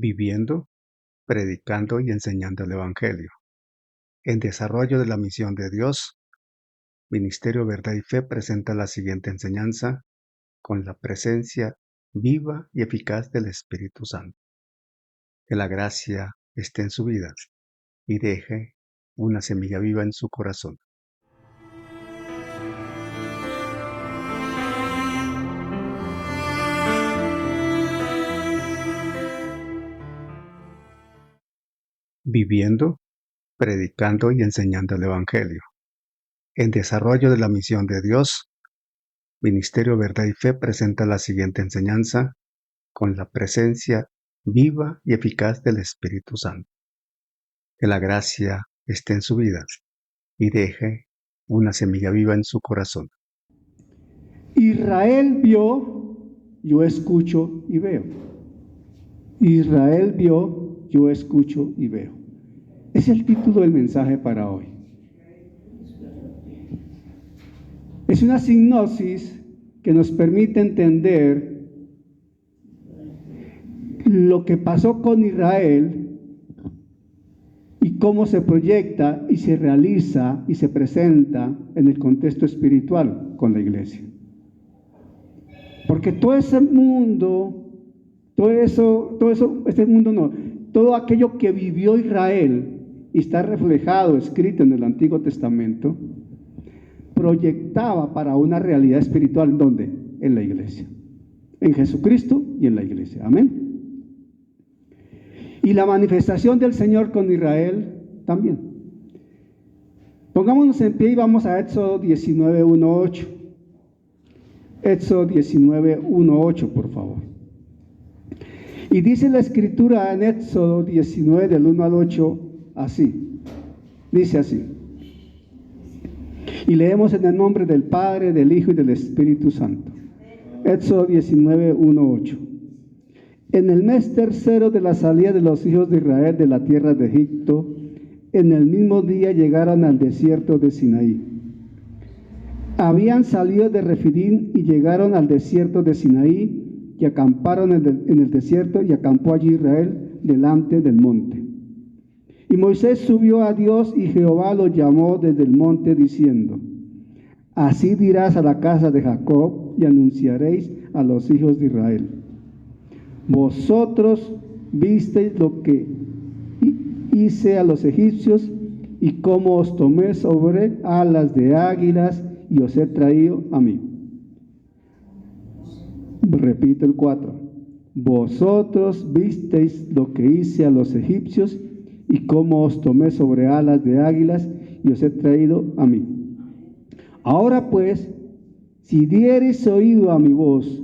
viviendo, predicando y enseñando el Evangelio. En desarrollo de la misión de Dios, Ministerio Verdad y Fe presenta la siguiente enseñanza con la presencia viva y eficaz del Espíritu Santo. Que la gracia esté en su vida y deje una semilla viva en su corazón. Viviendo, predicando y enseñando el Evangelio. En desarrollo de la misión de Dios, Ministerio Verdad y Fe presenta la siguiente enseñanza con la presencia viva y eficaz del Espíritu Santo. Que la gracia esté en su vida y deje una semilla viva en su corazón. Israel vio, yo escucho y veo. Israel vio, yo escucho y veo. Es el título del mensaje para hoy. Es una sinopsis que nos permite entender lo que pasó con Israel y cómo se proyecta y se realiza y se presenta en el contexto espiritual con la iglesia. Porque todo ese mundo, todo aquello que vivió Israel y está reflejado, escrito en el Antiguo Testamento, proyectaba para una realidad espiritual, ¿dónde? En la iglesia, en Jesucristo y en la iglesia, amén. Y la manifestación del Señor con Israel también. Pongámonos en pie y vamos a Éxodo 19:1-8. Éxodo 19:1-8, por favor. Y dice la Escritura en Éxodo 19, del 1 al 8, así. Dice así. Y leemos en el nombre del Padre, del Hijo y del Espíritu Santo. Éxodo 19:1-8. En el mes tercero de la salida de los hijos de Israel de la tierra de Egipto, en el mismo día llegaron al desierto de Sinaí. Habían salido de Refidim y llegaron al desierto de Sinaí y acamparon en el desierto, y acampó allí Israel delante del monte. Y Moisés subió a Dios y Jehová lo llamó desde el monte diciendo: Así dirás a la casa de Jacob y anunciaréis a los hijos de Israel: Vosotros visteis lo que hice a los egipcios y cómo os tomé sobre alas de águilas y os he traído a mí. Repito el 4. Vosotros visteis lo que hice a los egipcios y cómo os tomé sobre alas de águilas y os he traído a mí. Ahora pues, si diereis oído a mi voz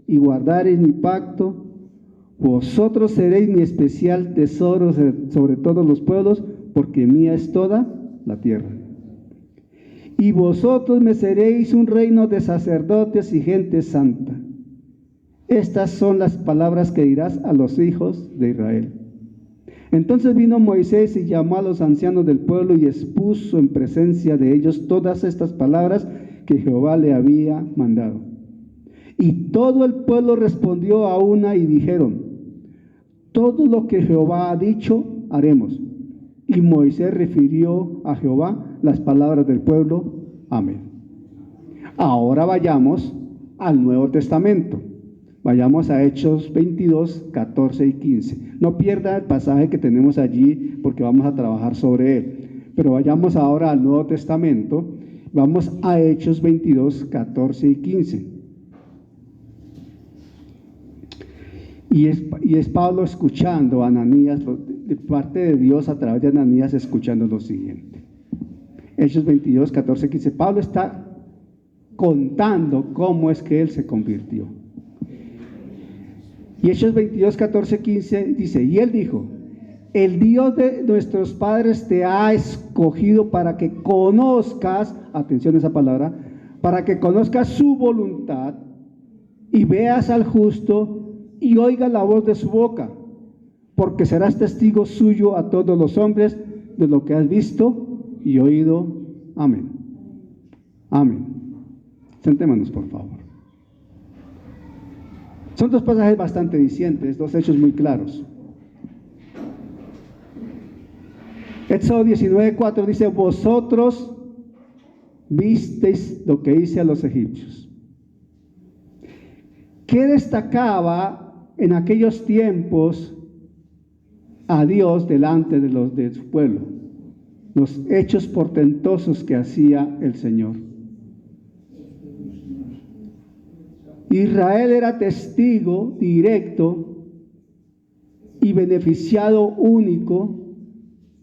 y guardareis mi pacto, vosotros seréis mi especial tesoro sobre todos los pueblos, porque mía es toda la tierra. Y vosotros me seréis un reino de sacerdotes y gente santa. Estas son las palabras que dirás a los hijos de Israel. Entonces vino Moisés y llamó a los ancianos del pueblo y expuso en presencia de ellos todas estas palabras que Jehová le había mandado. Y todo el pueblo respondió a una y dijeron: todo lo que Jehová ha dicho, haremos. Y Moisés refirió a Jehová las palabras del pueblo. Amén. Ahora vayamos al Nuevo Testamento. Vayamos a Hechos 22, 14 y 15. No pierda el pasaje que tenemos allí porque vamos a trabajar sobre él. Pero vayamos ahora al Nuevo Testamento. Vamos a Hechos 22, 14 y 15. Y es Pablo escuchando a Ananías, de parte de Dios a través de Ananías, escuchando lo siguiente. Hechos 22, 14, 15. Pablo está contando cómo es que él se convirtió. Y Hechos 22, 14, 15 dice: y él dijo: el Dios de nuestros padres te ha escogido para que conozcas, atención a esa palabra, para que conozcas su voluntad y veas al justo y oiga la voz de su boca, porque serás testigo suyo a todos los hombres de lo que has visto y oído. Amén. Amén. Sentémonos, por favor. Son dos pasajes bastante dicientes, dos hechos muy claros. Éxodo 19:4 dice: vosotros visteis lo que hice a los egipcios. ¿Qué destacaba en aquellos tiempos a Dios delante de su pueblo? Los hechos portentosos que hacía el Señor. Israel era testigo directo y beneficiado único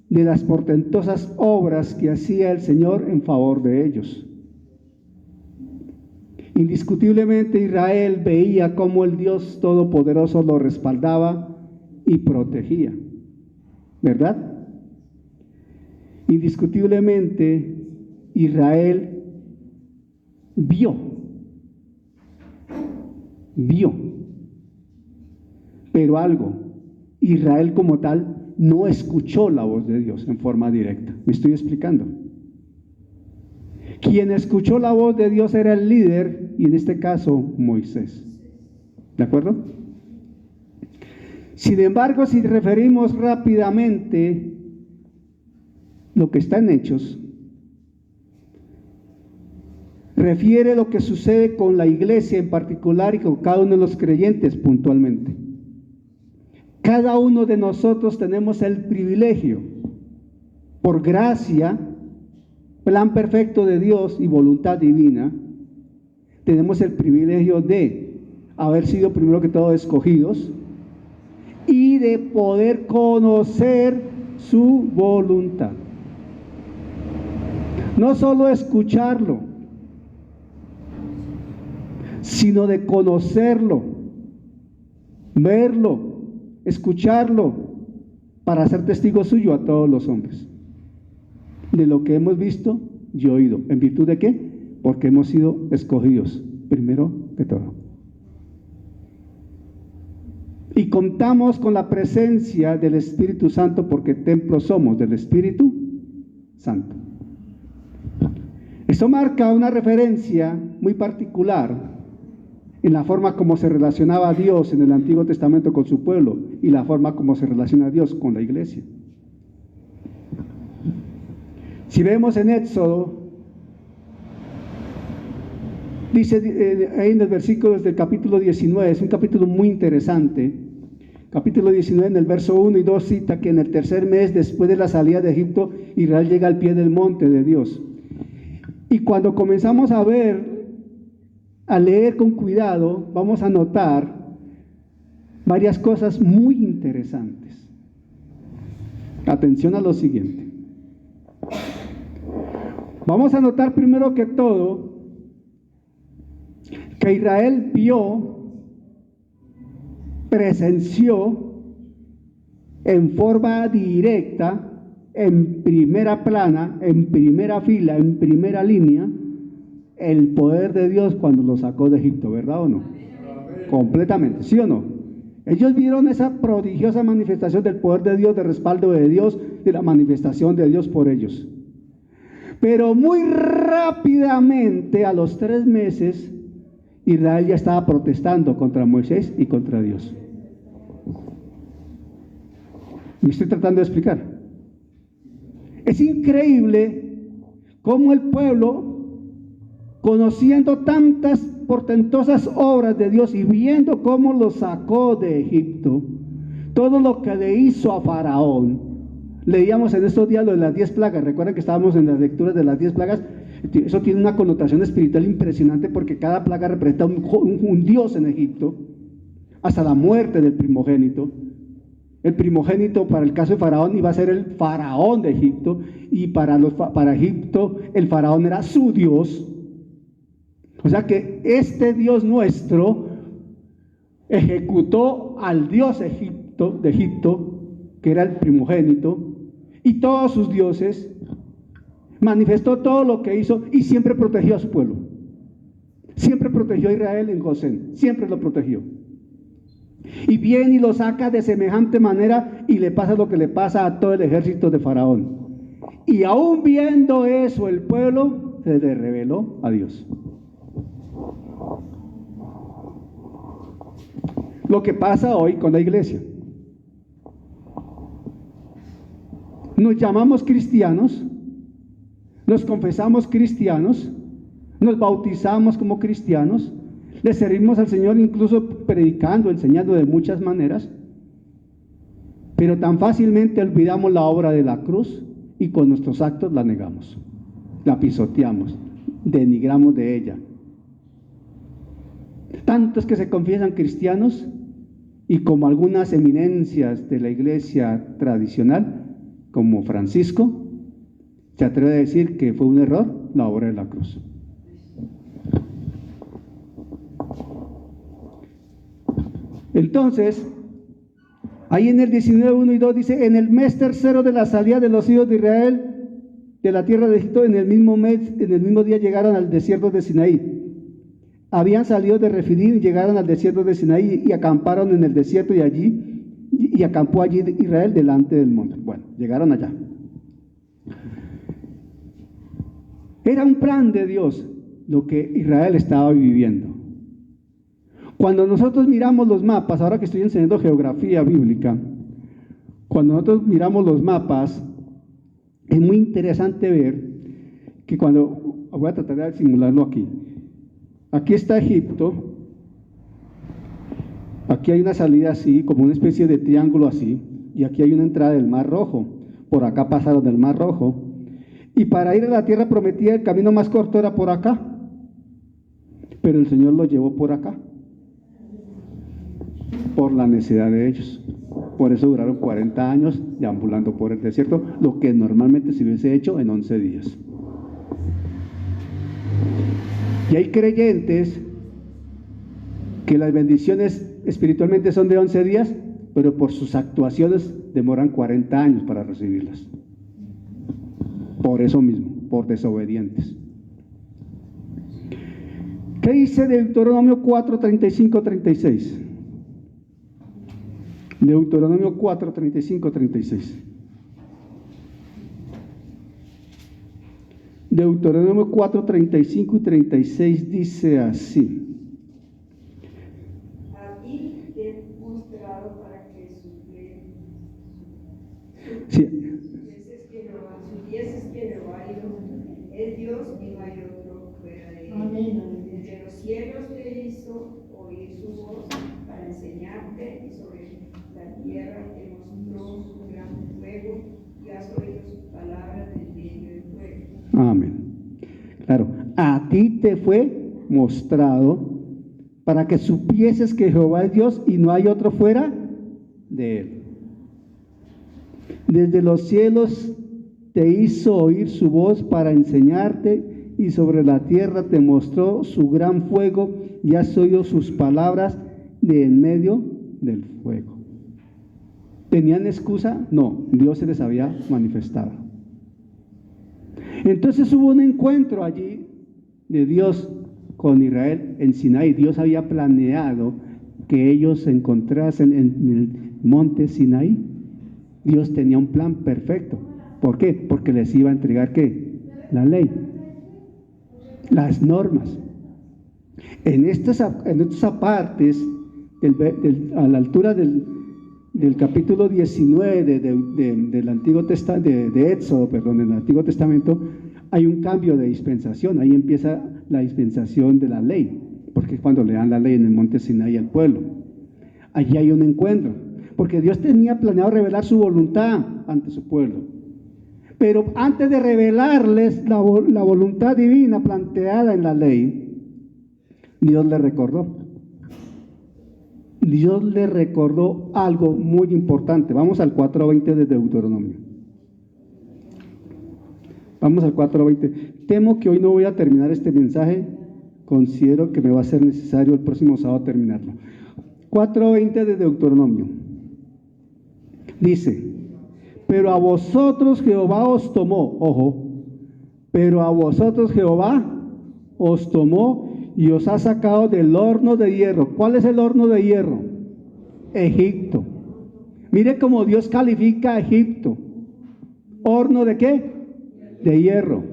de las portentosas obras que hacía el Señor en favor de ellos. Indiscutiblemente Israel veía cómo el Dios Todopoderoso lo respaldaba y protegía, ¿verdad? Indiscutiblemente Israel vio, pero algo, Israel como tal no escuchó la voz de Dios en forma directa. ¿Me estoy explicando? Quien escuchó la voz de Dios era el líder, y en este caso Moisés. ¿De acuerdo? Sin embargo, si referimos rápidamente lo que está en Hechos, refiere lo que sucede con la iglesia en particular y con cada uno de los creyentes puntualmente. Cada uno de nosotros tenemos el privilegio, por gracia, plan perfecto de Dios y voluntad divina, tenemos el privilegio de haber sido primero que todo escogidos y de poder conocer su voluntad. No solo escucharlo, sino de conocerlo, verlo, escucharlo, para ser testigo suyo a todos los hombres de lo que hemos visto y oído. ¿En virtud de qué? Porque hemos sido escogidos, primero que todo. Y contamos con la presencia del Espíritu Santo, porque templo somos del Espíritu Santo. Esto marca una referencia muy particular en la forma como se relacionaba Dios en el Antiguo Testamento con su pueblo y la forma como se relaciona Dios con la iglesia. Si vemos en Éxodo, dice ahí en el versículo desde el capítulo 19, es un capítulo muy interesante. Capítulo 19, en el verso 1 y 2 cita que en el tercer mes después de la salida de Egipto, Israel llega al pie del monte de Dios. Y cuando comenzamos a leer con cuidado, vamos a notar varias cosas muy interesantes. Atención a lo siguiente. Vamos a notar primero que todo que Israel presenció en forma directa, en primera plana, en primera fila, en primera línea, el poder de Dios cuando lo sacó de Egipto, ¿verdad o no? Completamente, ¿sí o no? Ellos vieron esa prodigiosa manifestación del poder de Dios, del respaldo de Dios, de la manifestación de Dios por ellos. Pero muy rápidamente, a los 3 meses, Israel ya estaba protestando contra Moisés y contra Dios. Me estoy tratando de explicar. Es increíble cómo el pueblo, conociendo tantas portentosas obras de Dios y viendo cómo lo sacó de Egipto, todo lo que le hizo a Faraón. Leíamos en estos días lo de las 10 plagas. Recuerden que estábamos en las lecturas de las 10 plagas. Eso tiene una connotación espiritual impresionante, porque cada plaga representa un dios en Egipto, hasta la muerte del primogénito. El primogénito para el caso de Faraón iba a ser el faraón de Egipto, y para Egipto el faraón era su dios. O sea que este Dios nuestro ejecutó al dios de Egipto, que era el primogénito, y todos sus dioses, manifestó todo lo que hizo y siempre protegió a su pueblo. Siempre protegió a Israel en Gosén, siempre lo protegió. Y viene y lo saca de semejante manera y le pasa lo que le pasa a todo el ejército de Faraón. Y aún viendo eso, el pueblo se le rebeló a Dios. Lo que pasa hoy con la iglesia. nos llamamos cristianos, nos confesamos cristianos, nos bautizamos como cristianos, le servimos al Señor incluso predicando, enseñando de muchas maneras, pero tan fácilmente olvidamos la obra de la cruz y con nuestros actos la negamos, la pisoteamos, denigramos de ella. Tantos que se confiesan cristianos y como algunas eminencias de la iglesia tradicional, como Francisco, se atreve a decir que fue un error la obra de la cruz. Entonces, ahí en el 19:1 y 2 dice: en el mes tercero de la salida de los hijos de Israel de la tierra de Egipto, en el mismo mes, en el mismo día llegaron al desierto de Sinaí. Habían salido de Refidim y llegaron al desierto de Sinaí y acamparon en el desierto y acampó allí Israel delante del monte. Bueno, llegaron allá. Era un plan de Dios lo que Israel estaba viviendo. Cuando nosotros miramos los mapas, ahora que estoy enseñando geografía bíblica, cuando nosotros miramos los mapas, es muy interesante ver que voy a tratar de simularlo aquí. Aquí está Egipto, aquí hay una salida así, como una especie de triángulo así, y aquí hay una entrada del Mar Rojo. Por acá pasaron del Mar Rojo. Y para ir a la tierra prometida, el camino más corto era por acá, pero el Señor lo llevó por acá, por la necesidad de ellos. Por eso duraron 40 años deambulando por el desierto, lo que normalmente se hubiese hecho en 11 días. Y hay creyentes que las bendiciones espiritualmente son de 11 días, pero por sus actuaciones demoran 40 años para recibirlas. Por eso mismo, por desobedientes. ¿Qué dice Deuteronomio 4, 35, 36? Deuteronomio 4, 35, 36. Deuteronomio 4, 35 y 36 dice así: a ti te he mostrado para que supieses que Jehová es Dios y no hay otro fuera de él. Amén. Desde los cielos te hizo oír su voz para enseñarte, y sobre la tierra te mostró su gran fuego, y has oído sus palabras del medio del fuego. Amén. Claro, a ti te fue mostrado para que supieses que Jehová es Dios y no hay otro fuera de él. Desde los cielos te hizo oír su voz para enseñarte, y sobre la tierra te mostró su gran fuego, y has oído sus palabras de en medio del fuego. ¿Tenían excusa? No, Dios se les había manifestado. Entonces hubo un encuentro allí de Dios con Israel en Sinaí. Dios había planeado que ellos se encontrasen en el monte Sinaí. Dios tenía un plan perfecto. ¿Por qué? Porque les iba a entregar ¿qué? La ley, las normas. En estas apartes, a la altura del capítulo 19 del Antiguo Testamento, de Éxodo, perdón, en el Antiguo Testamento, hay un cambio de dispensación. Ahí empieza la dispensación de la ley, porque es cuando le dan la ley en el monte Sinaí al pueblo. Allí hay un encuentro, porque Dios tenía planeado revelar su voluntad ante su pueblo. Pero antes de revelarles la voluntad divina planteada en la ley, Dios les recordó. Dios le recordó algo muy importante. Vamos al 4:20 de Deuteronomio. Vamos al 4:20. Temo que hoy no voy a terminar este mensaje. Considero que me va a ser necesario el próximo sábado terminarlo. 4:20 de Deuteronomio. Dice: pero a vosotros Jehová os tomó, ojo, pero a vosotros Jehová os tomó y os ha sacado del horno de hierro. ¿Cuál es el horno de hierro? Egipto. Mire cómo Dios califica a Egipto. ¿Horno de qué? De hierro.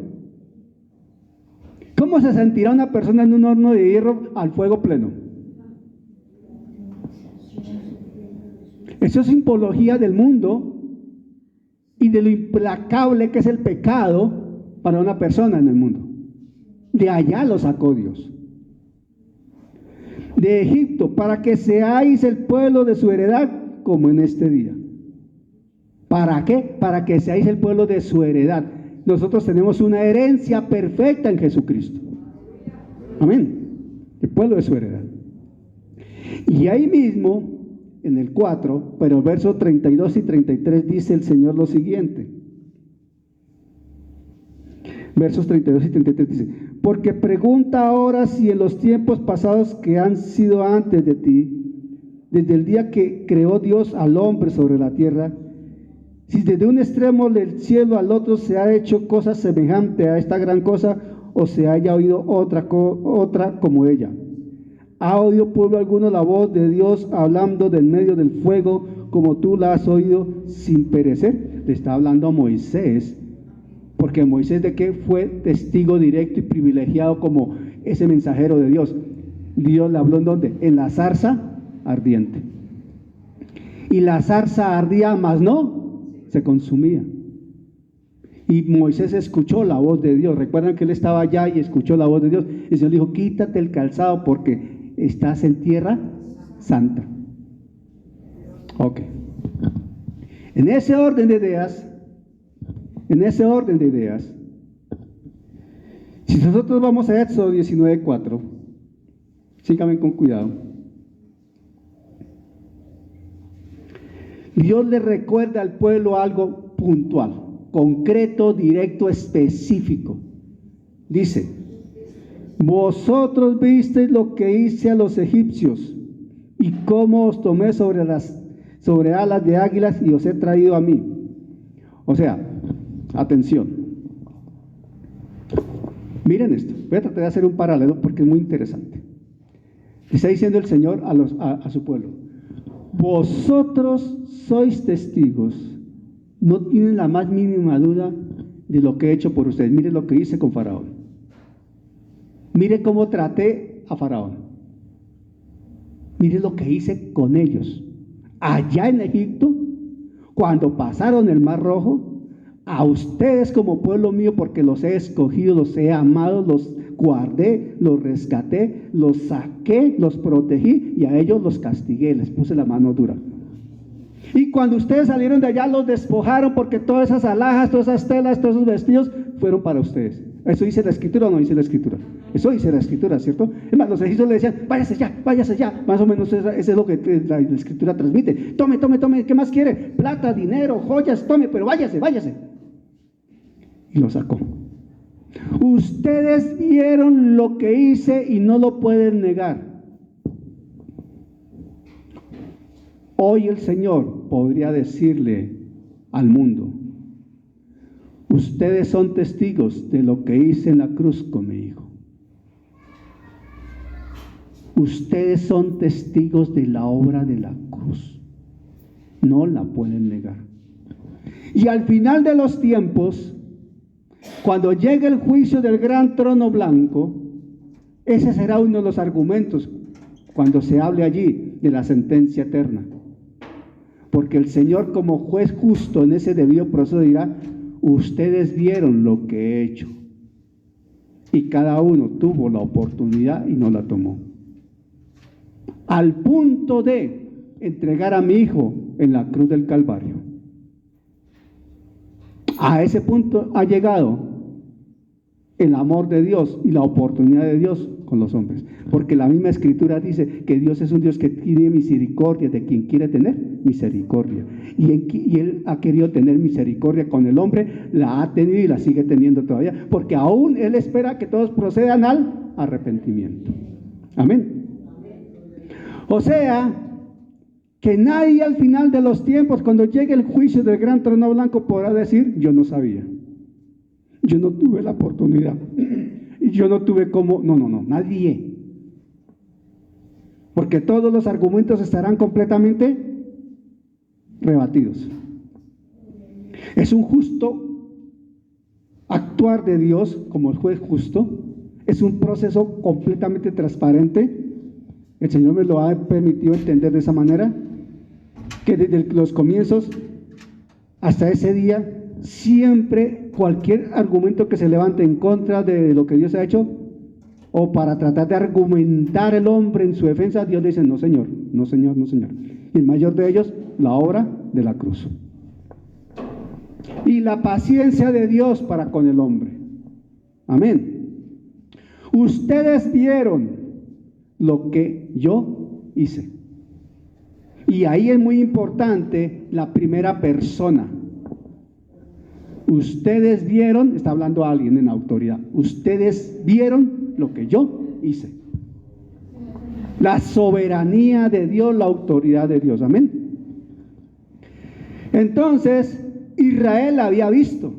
¿Cómo se sentirá una persona en un horno de hierro al fuego pleno? Eso es simbología del mundo y de lo implacable que es el pecado para una persona en el mundo. De allá lo sacó Dios. De Egipto, para que seáis el pueblo de su heredad, como en este día. ¿Para qué? Para que seáis el pueblo de su heredad. Nosotros tenemos una herencia perfecta en Jesucristo. Amén. El pueblo de su heredad. Y ahí mismo, en el 4, pero versos 32 y 33 dice el Señor lo siguiente. Versos 32 y 33 dice: porque pregunta ahora si en los tiempos pasados que han sido antes de ti, desde el día que creó Dios al hombre sobre la tierra, si desde un extremo del cielo al otro se ha hecho cosa semejante a esta gran cosa, o se haya oído otra como ella. ¿Ha oído pueblo alguno la voz de Dios hablando del medio del fuego, como tú la has oído sin perecer? Le está hablando a Moisés, porque Moisés, ¿de qué fue testigo directo y privilegiado como ese mensajero de Dios? Dios le habló ¿en dónde? En la zarza ardiente. Y la zarza ardía, mas no se consumía. Y Moisés escuchó la voz de Dios. Recuerdan que él estaba allá y escuchó la voz de Dios. Y el Señor dijo: quítate el calzado porque estás en tierra santa. Ok. En ese orden de ideas, si nosotros vamos a Éxodo 19:4, síganme con cuidado. Dios le recuerda al pueblo algo puntual, concreto, directo, específico. Dice: vosotros visteis lo que hice a los egipcios y cómo os tomé sobre alas de águilas y os he traído a mí. O sea, atención, miren esto. Voy a tratar de hacer un paralelo porque es muy interesante. Está diciendo el Señor a su pueblo: vosotros sois testigos, no tienen la más mínima duda de lo que he hecho por ustedes. Miren lo que hice con Faraón. Mire cómo traté a Faraón. Mire lo que hice con ellos. Allá en Egipto, cuando pasaron el Mar Rojo, a ustedes como pueblo mío, porque los he escogido, los he amado, los guardé, los rescaté, los saqué, los protegí y a ellos los castigué, les puse la mano dura. Y cuando ustedes salieron de allá, los despojaron porque todas esas alhajas, todas esas telas, todos esos vestidos fueron para ustedes. ¿Eso dice la Escritura o no dice la Escritura? Eso dice la Escritura, ¿cierto? Es más, los egipcios le decían: váyase ya. Más o menos eso es lo que la Escritura transmite. Tome, ¿qué más quiere? Plata, dinero, joyas, tome, pero váyase. Y lo sacó. Ustedes vieron lo que hice y no lo pueden negar. Hoy el Señor podría decirle al mundo: ustedes son testigos de lo que hice en la cruz con mi hijo. Ustedes son testigos de la obra de la cruz. No la pueden negar. Y al final de los tiempos, cuando llegue el juicio del gran trono blanco, ese será uno de los argumentos cuando se hable allí de la sentencia eterna. Porque el Señor, como juez justo en ese debido proceso, dirá: ustedes vieron lo que he hecho. Y cada uno tuvo la oportunidad y no la tomó. Al punto de entregar a mi hijo en la cruz del Calvario. A ese punto ha llegado el amor de Dios y la oportunidad de Dios con los hombres. Porque la misma Escritura dice que Dios es un Dios que tiene misericordia de quien quiere tener misericordia. Y Él ha querido tener misericordia con el hombre, la ha tenido y la sigue teniendo todavía. Porque aún Él espera que todos procedan al arrepentimiento. Amén. O sea, que nadie al final de los tiempos, cuando llegue el juicio del gran trono blanco, podrá decir: yo no sabía, yo no tuve la oportunidad, y yo no tuve cómo. No, nadie. Porque todos los argumentos estarán completamente rebatidos. Es un justo actuar de Dios como el juez justo. Es un proceso completamente transparente. El Señor me lo ha permitido entender de esa manera, que desde los comienzos hasta ese día, siempre cualquier argumento que se levante en contra de lo que Dios ha hecho, o para tratar de argumentar el hombre en su defensa, Dios le dice: no señor, no señor, no señor. Y el mayor de ellos, la obra de la cruz. Y la paciencia de Dios para con el hombre. Amén. Ustedes vieron lo que yo hice. Y ahí es muy importante la primera persona. Ustedes vieron, está hablando alguien en autoridad, ustedes vieron lo que yo hice. La soberanía de Dios, la autoridad de Dios. Amén. Entonces, Israel había visto.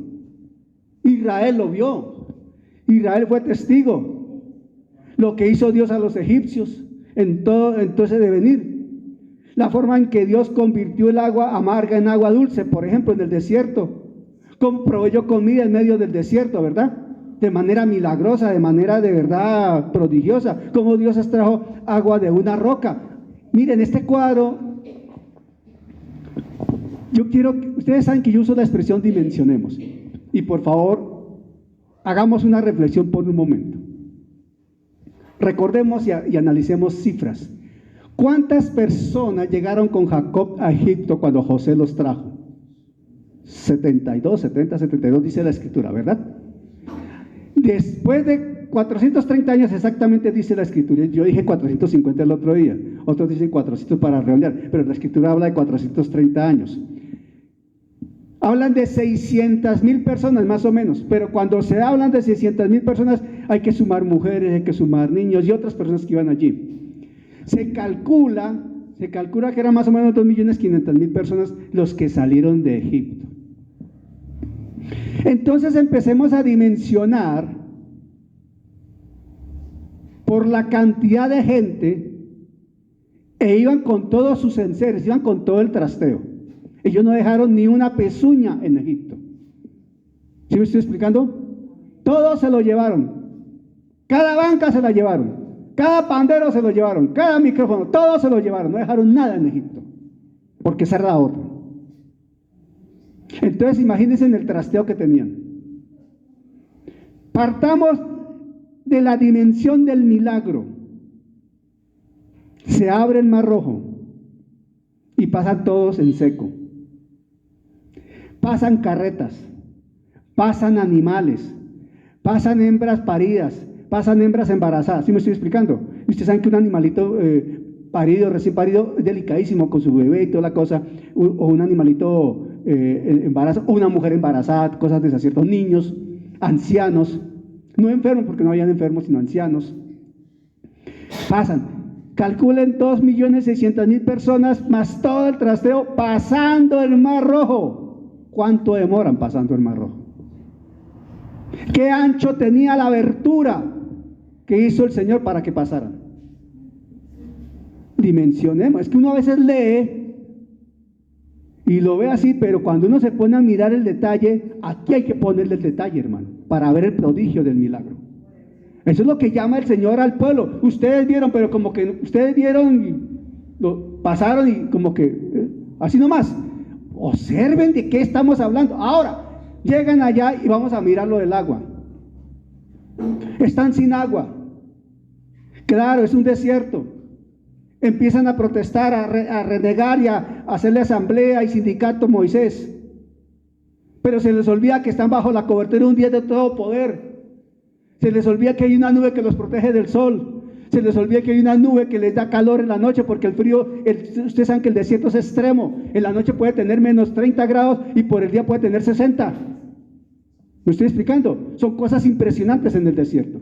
Israel lo vio. Israel fue testigo. Lo que hizo Dios a los egipcios en todo ese devenir. La forma en que Dios convirtió el agua amarga en agua dulce, por ejemplo, en el desierto. Cómo proveyó comida en medio del desierto, ¿verdad? De manera milagrosa, de manera de verdad prodigiosa. Cómo Dios extrajo agua de una roca. Miren, este cuadro, yo quiero que ustedes saben que yo uso la expresión dimensionemos. Y por favor, hagamos una reflexión por un momento. Recordemos y analicemos cifras. ¿Cuántas personas llegaron con Jacob a Egipto cuando José los trajo? 72, 70, 72 dice la escritura, ¿verdad? Después de 430 años exactamente dice la escritura. Yo dije 450 el otro día, otros dicen 400 para redondear, pero la escritura habla de 430 años. Hablan de 600,000 personas más o menos, pero cuando se hablan de 600,000 personas hay que sumar mujeres, hay que sumar niños y otras personas que iban allí. Se calcula que eran más o menos 2.500.000 personas los que salieron de Egipto. Entonces empecemos a dimensionar por la cantidad de gente, e iban con todos sus enseres, iban con todo el trasteo. Ellos no dejaron ni una pezuña en Egipto. ¿Sí me estoy explicando? Todos se lo llevaron. Cada banca se la llevaron. Cada pandero se lo llevaron. Cada micrófono, todos se lo llevaron. No dejaron nada en Egipto. Porque esa era la orden. Entonces imagínense en el trasteo que tenían. Partamos de la dimensión del milagro. Se abre el Mar Rojo y pasan todos en seco. Pasan carretas, pasan animales, pasan hembras paridas, pasan hembras embarazadas. ¿Sí me estoy explicando? Y ustedes saben que un animalito parido, recién parido, es delicadísimo con su bebé y toda la cosa, o un animalito embarazado, o una mujer embarazada, cosas de esas, ¿cierto? Niños, ancianos, no enfermos porque no habían enfermos, sino ancianos. Pasan. Calculen 2.600.000 personas más todo el trasteo pasando el Mar Rojo. ¿Cuánto demoran pasando el Mar Rojo? ¿Qué ancho tenía la abertura que hizo el Señor para que pasaran? Dimensionemos. Es que uno a veces lee y lo ve así, pero cuando uno se pone a mirar el detalle, aquí hay que ponerle el detalle, hermano, para ver el prodigio del milagro. Eso es lo que llama el Señor al pueblo. Ustedes vieron, pero como que ustedes vieron y lo pasaron y como que así nomás. Observen de qué estamos hablando. Ahora, llegan allá y vamos a mirar lo del agua. Están sin agua. Claro, es un desierto. Empiezan a protestar, a renegar y a hacerle asamblea y sindicato a Moisés. Pero se les olvida que están bajo la cobertura de un Dios de todo poder. Se les olvida que hay una nube que los protege del sol. Se les olvida que hay una nube que les da calor en la noche, porque el frío, ustedes saben que el desierto es extremo. En la noche puede tener menos 30 grados y por el día puede tener 60. ¿Me estoy explicando? Son cosas impresionantes en el desierto.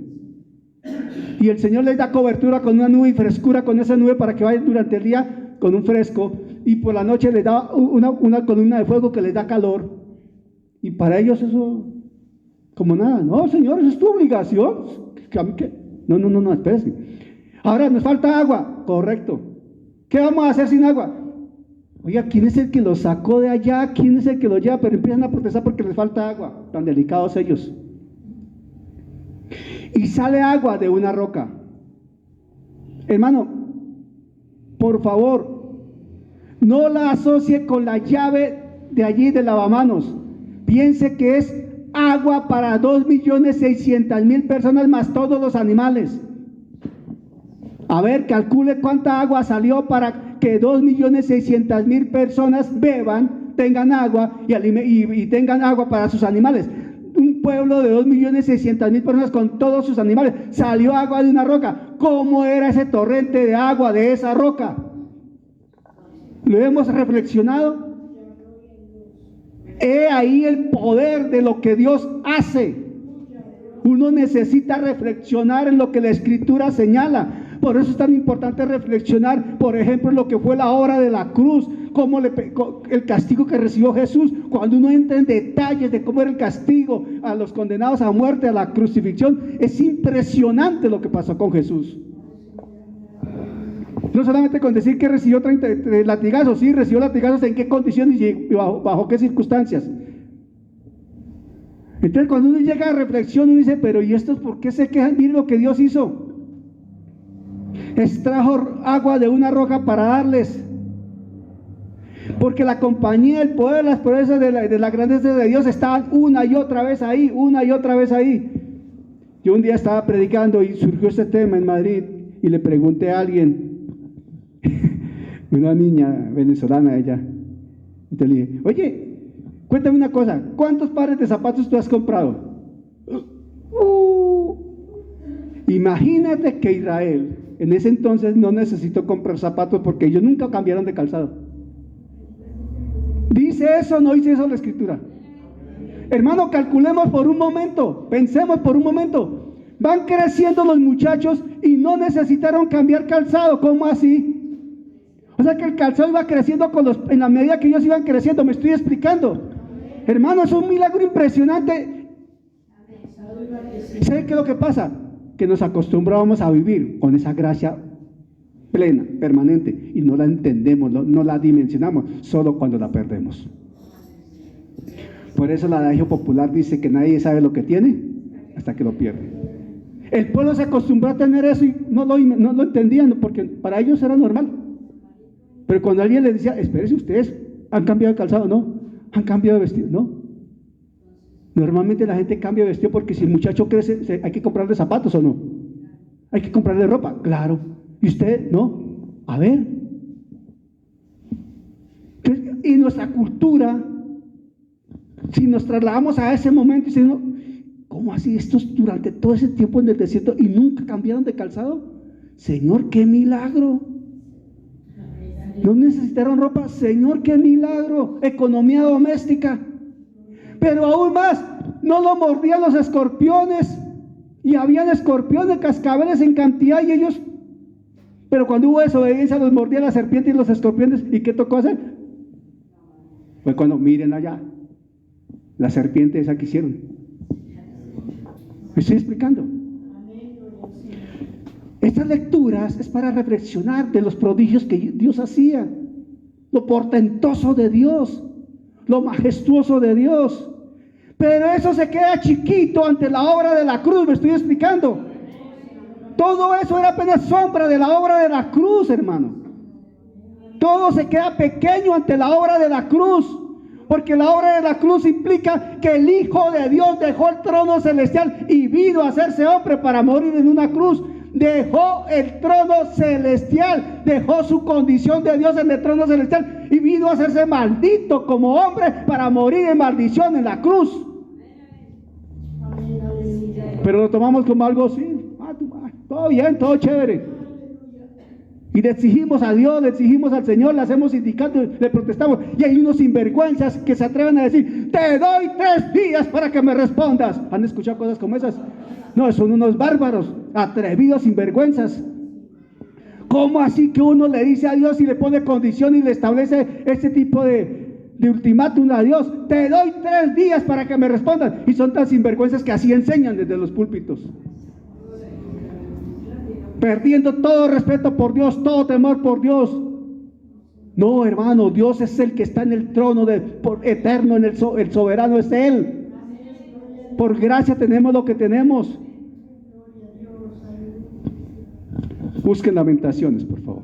Y el Señor les da cobertura con una nube y frescura con esa nube para que vayan durante el día con un fresco, y por la noche les da una columna de fuego que les da calor. Y para ellos eso, como nada. No, Señor, eso es tu obligación. No, espérense. Ahora nos falta agua. Correcto. ¿Qué vamos a hacer sin agua? Oiga, ¿quién es el que lo sacó de allá? ¿Quién es el que lo lleva? Pero empiezan a protestar porque les falta agua. Tan delicados ellos. Y sale agua de una roca. Hermano, por favor, no la asocie con la llave de allí de lavamanos. Piense que es agua para 2.600.000 personas más todos los animales. A ver, calcule cuánta agua salió para que 2.600.000 personas beban, tengan agua y tengan agua para sus animales. Un pueblo de 2.600.000 personas con todos sus animales. Salió agua de una roca. ¿Cómo era ese torrente de agua de esa roca? ¿Lo hemos reflexionado? He ahí el poder de lo que Dios hace. Uno necesita reflexionar en lo que la Escritura señala. Por eso es tan importante reflexionar, por ejemplo, en lo que fue la obra de la cruz, cómo el castigo que recibió Jesús. Cuando uno entra en detalles de cómo era el castigo a los condenados a muerte, a la crucifixión, es impresionante lo que pasó con Jesús. No solamente con decir que recibió 30 latigazos, sí, recibió latigazos, en qué condiciones y bajo qué circunstancias. Entonces, cuando uno llega a reflexión, uno dice, pero ¿y estos por qué se quejan? Miren lo que Dios hizo. Extrajo agua de una roca para darles. Porque la compañía, el poder, las proezas de la grandeza de Dios estaban una y otra vez ahí, una y otra vez ahí. Yo un día estaba predicando y surgió este tema en Madrid y le pregunté a alguien, una niña venezolana ella, entonces le dije, oye, cuéntame una cosa, ¿cuántos pares de zapatos tú has comprado? Imagínate que Israel en ese entonces no necesitó comprar zapatos porque ellos nunca cambiaron de calzado. ¿Dice eso o no dice eso la Escritura? Hermano, calculemos por un momento, pensemos por un momento. Van creciendo los muchachos y no necesitaron cambiar calzado. ¿Cómo así? O sea que el calzado iba creciendo en la medida que ellos iban creciendo. ¿Me estoy explicando? Hermano, es un milagro impresionante. ¿Sabe qué es lo que pasa? Que nos acostumbrábamos a vivir con esa gracia plena, permanente, y no la entendemos, no la dimensionamos, solo cuando la perdemos. Por eso el adagio popular dice que nadie sabe lo que tiene hasta que lo pierde. El pueblo se acostumbró a tener eso y no lo entendían, porque para ellos era normal. Pero cuando alguien les decía, espérense, ustedes han cambiado de calzado, no, han cambiado de vestido, no. Normalmente la gente cambia de vestido porque si el muchacho crece, hay que comprarle zapatos o no. Hay que comprarle ropa, claro. ¿Y usted no? A ver. Entonces, y nuestra cultura, si nos trasladamos a ese momento y decimos, ¿cómo así estos durante todo ese tiempo en el desierto y nunca cambiaron de calzado? Señor, qué milagro. No necesitaron ropa, Señor, qué milagro. Economía doméstica. Pero aún más, no lo mordían los escorpiones, y habían escorpiones, cascabeles en cantidad, y ellos, pero cuando hubo desobediencia, los mordían las serpientes y los escorpiones. ¿Y qué tocó hacer? Fue cuando, miren allá, las serpientes esa que hicieron. ¿Me estoy explicando? Estas lecturas es para reflexionar de los prodigios que Dios hacía, lo portentoso de Dios, lo majestuoso de Dios. Pero eso se queda chiquito ante la obra de la cruz. ¿Me estoy explicando? Todo eso era apenas sombra de la obra de la cruz, hermano. Todo se queda pequeño ante la obra de la cruz, porque la obra de la cruz implica que el Hijo de Dios dejó el trono celestial y vino a hacerse hombre para morir en una cruz. Dejó el trono celestial, dejó su condición de Dios en el trono celestial y vino a hacerse maldito como hombre para morir en maldición en la cruz. Pero lo tomamos como algo así, todo bien, todo chévere, y le exigimos a Dios, le exigimos al Señor, le hacemos sindicatos, le protestamos, y hay unos sinvergüenzas que se atreven a decir, te doy 3 días para que me respondas. ¿Han escuchado cosas como esas? No, son unos bárbaros, atrevidos, sinvergüenzas. ¿Cómo así que uno le dice a Dios y le pone condición y le establece este tipo de ultimátum a Dios? Te doy 3 días para que me respondan. Y son tan sinvergüenzas que así enseñan desde los púlpitos, perdiendo todo respeto por Dios, todo temor por Dios. No, hermano, Dios es el que está en el trono eterno, el soberano es Él. Por gracia tenemos lo que tenemos. Busquen Lamentaciones, por favor.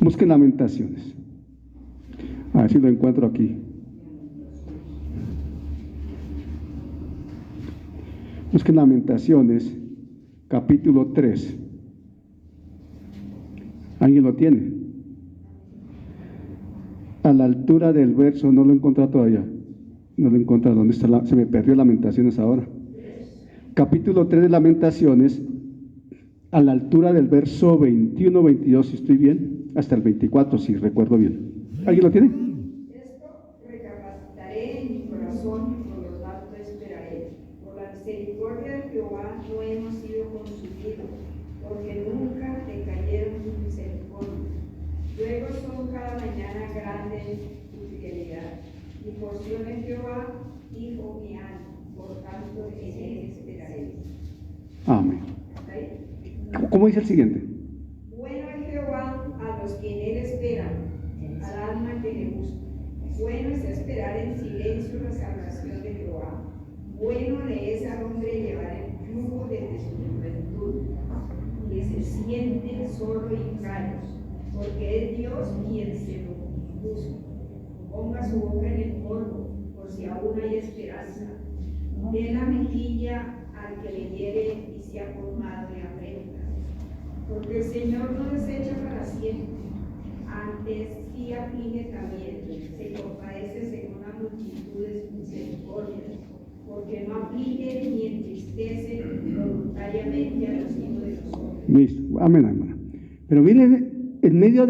Busquen Lamentaciones. A ver si lo encuentro aquí. Busquen Lamentaciones, capítulo 3. ¿Alguien lo tiene? A la altura del verso, no lo he encontrado todavía. No lo he encontrado. ¿Dónde está? Se me perdió Lamentaciones ahora. Capítulo 3 de Lamentaciones, a la altura del verso 21, 22, si estoy bien, hasta el 24, si recuerdo bien. ¿Alguien lo tiene? Esto recapacitaré en mi corazón, por lo tanto esperaré. Por la misericordia de Jehová no hemos sido consumidos, porque nunca decayeron sus misericordias. Luego son cada mañana grandes tu fidelidad. Mi porción es Jehová, dijo mi alma, por tanto en él esperaré. Amén. ¿Hasta ahí? ¿Cómo dice el siguiente? Bueno es Jehová a los que en él esperan, al alma que le busca. Bueno es esperar en silencio la salvación de Jehová. Bueno le es al hombre llevar el yugo desde su juventud, que se siente solo y callado, porque es Dios quien se lo busca. Ponga su boca en el polvo, por si aún hay esperanza. Dé la mejilla al que le hiere y sea formado y aprenda. Porque el Señor no desecha para siempre, antes sí aflige también, se compadece según la multitud de sus misericordias, porque no aflige ni entristece voluntariamente a los hijos de los hombres. Listo. Amén, hermano. Pero miren, en medio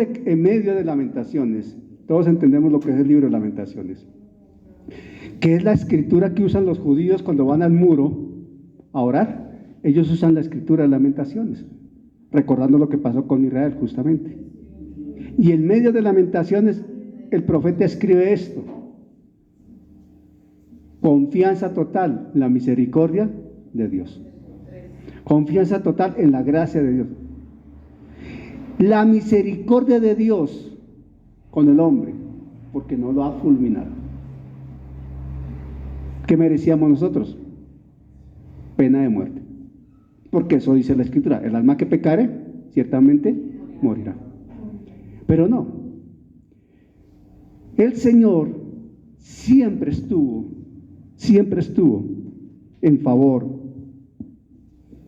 de Lamentaciones, todos entendemos lo que es el libro de Lamentaciones, que es la escritura que usan los judíos cuando van al muro a orar. Ellos usan la escritura de Lamentaciones, recordando lo que pasó con Israel justamente. Y en medio de Lamentaciones, el profeta escribe esto: confianza total en la misericordia de Dios. Confianza total en la gracia de Dios. La misericordia de Dios con el hombre, porque no lo ha fulminado. ¿Qué merecíamos nosotros? Pena de muerte. Porque eso dice la Escritura: el alma que pecare, ciertamente morirá. Pero no. El Señor siempre estuvo en favor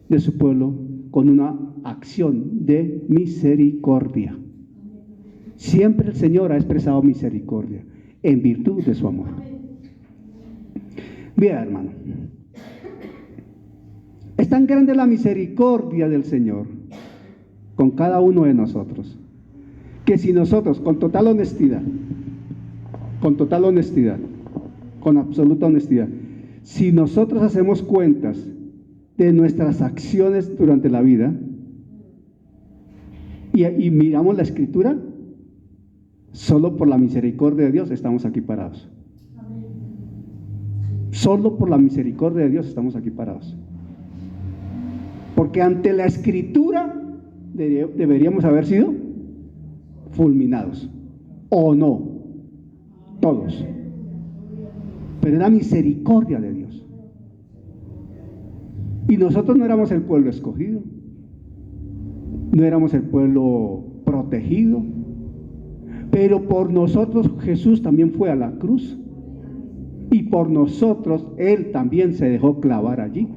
de su pueblo con una acción de misericordia. Siempre el Señor ha expresado misericordia en virtud de su amor. Bien, hermano, es tan grande la misericordia del Señor con cada uno de nosotros, que si nosotros con absoluta honestidad, si nosotros hacemos cuentas de nuestras acciones durante la vida y miramos la Escritura, solo por la misericordia de Dios estamos aquí parados. Solo por la misericordia de Dios estamos aquí parados. Porque ante la Escritura deberíamos haber sido fulminados, o no, todos. Pero era misericordia de Dios. Y nosotros no éramos el pueblo escogido, no éramos el pueblo protegido, pero por nosotros Jesús también fue a la cruz, y por nosotros Él también se dejó clavar allí.